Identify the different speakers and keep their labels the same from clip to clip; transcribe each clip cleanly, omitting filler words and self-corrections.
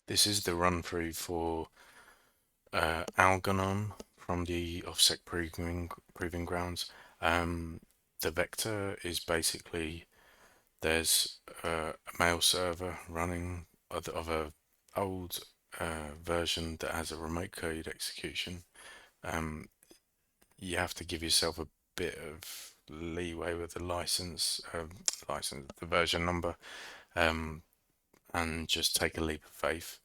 Speaker 1: This is the run through for Algernon from the Offsec proving grounds. The vector is basically there's a mail server running of a old version that has a remote code execution. You have to give yourself a bit of leeway with the the version number, and just take a leap of faith.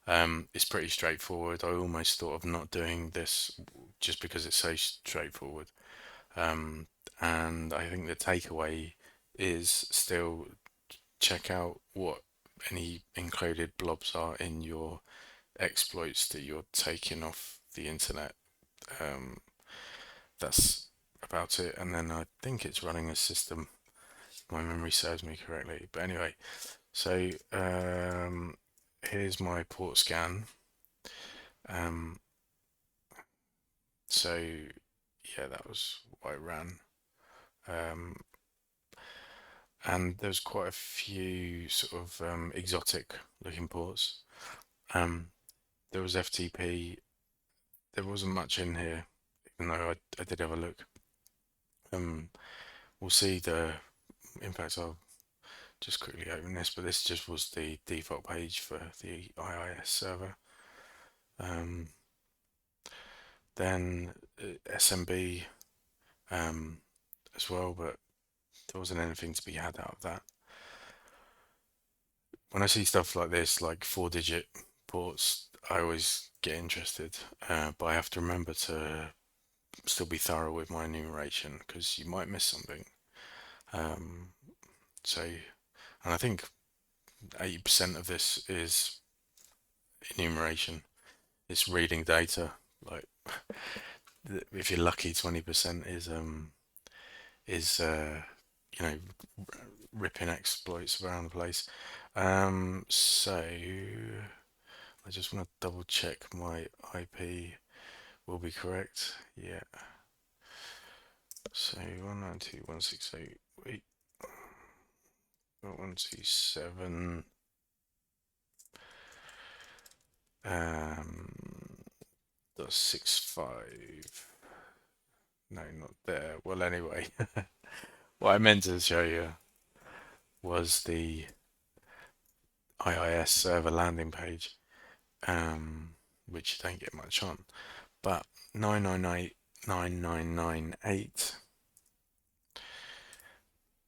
Speaker 1: It's pretty straightforward. I almost thought of not doing this just because it's so straightforward. And I think the takeaway is still check out what any included blobs are in your exploits that you're taking off the internet. Um, that's about it. And then I think it's running a system, if my memory serves me correctly. But anyway, so here's my port scan. Um, so yeah, that was what I ran. Um, and there's quite a few sort of exotic looking ports. There was FTP. There wasn't much in here, even though I did have a look. We'll see in fact, I'll just quickly open this, but this just was the default page for the IIS server. Then SMB as well, but there wasn't anything to be had out of that. When I see stuff like this, like 4-digit ports, I always get interested, but I have to remember to still be thorough with my enumeration because you might miss something. Um, so, and I think 80% of this is enumeration. It's reading data. Like, if you're lucky, 20% is you know ripping exploits around the place. So I just want to double check my IP will be correct. Yeah. So 192.168. Wait. 127. That's 65. No, not there. Well, anyway, what I meant to show you was the IIS server landing page, which you don't get much on. But 998.999.8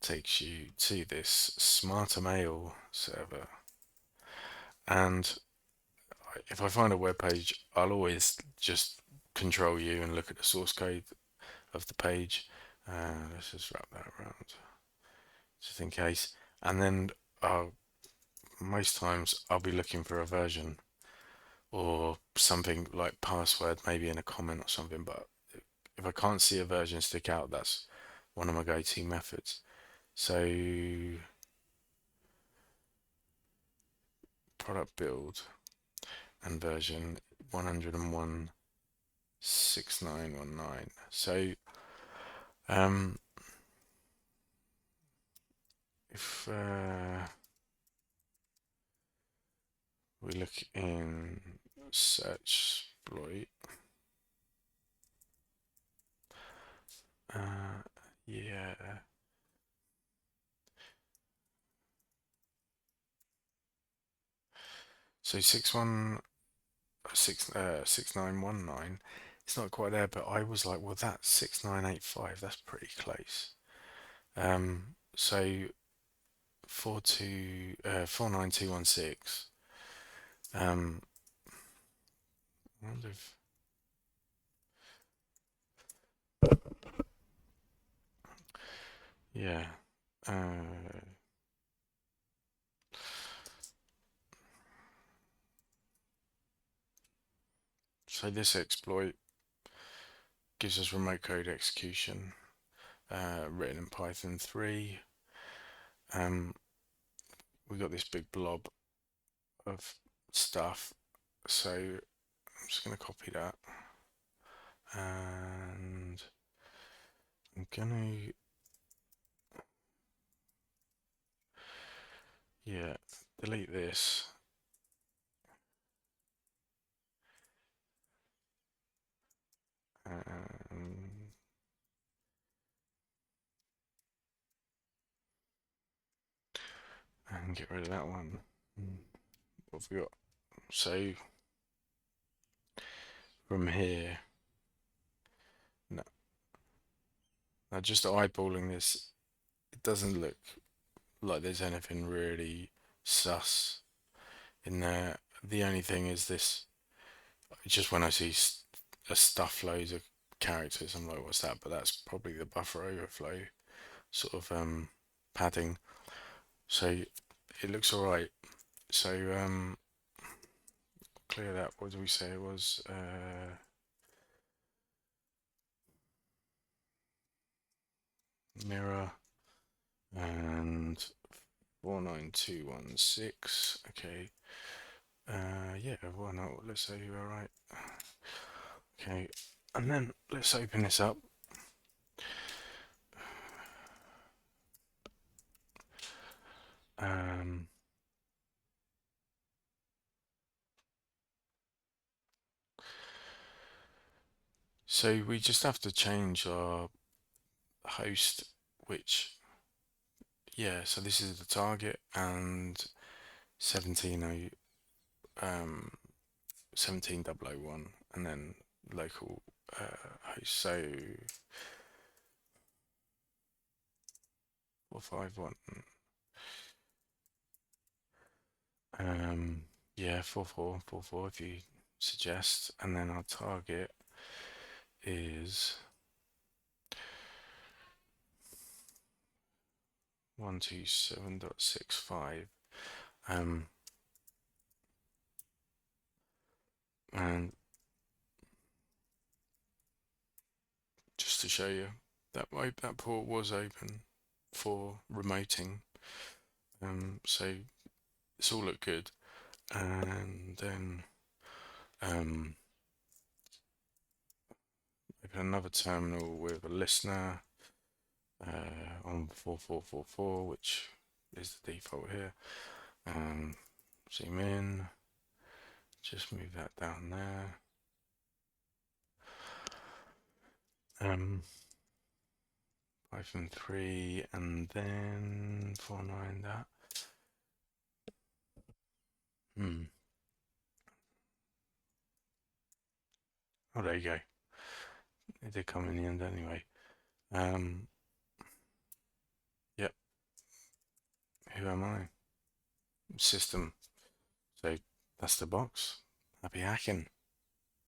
Speaker 1: takes you to this smarter mail server. And if I find a web page, I'll always just control U and look at the source code of the page. Let's just wrap that around just in case. And then most times I'll be looking for a version or something like password, maybe in a comment or something. But if I can't see a version stick out, that's one of my go-to methods. So product build and version 101.6919. So if we look in search exploit, yeah. So 6919. It's not quite there, but I was like, well, that's 6985. That's pretty close. So 49216. I wonder if yeah. So this exploit gives us remote code execution, written in Python 3. We got this big blob of stuff, so I'm just going to copy that, and I'm going to delete this, and get rid of that one. What have we got? So from here, no, now just eyeballing this, it doesn't look like there's anything really sus in there. The only thing is this, just when I see a stuff loads of characters, I'm like, what's that? But that's probably the buffer overflow sort of padding. So it looks all right. So clear that. What did we say it was? Mirror and 49216. Okay. Yeah, why not? Let's say you're all right. Okay, and then let's open this up. So we just have to change our host, which, yeah, so this is the target and 17001 and then local host. So 451. Yeah, 4444 if you suggest, and then our target is 127.65. And just to show you that that port was open for remoting, so it's all looked good. And then open another terminal with a listener on 4444, which is the default here. Zoom in, just move that down there. Python 3 and then 49 that. Oh, there you go. It did come in the end anyway. Yep. Who am I? System. So that's the box. Happy hacking.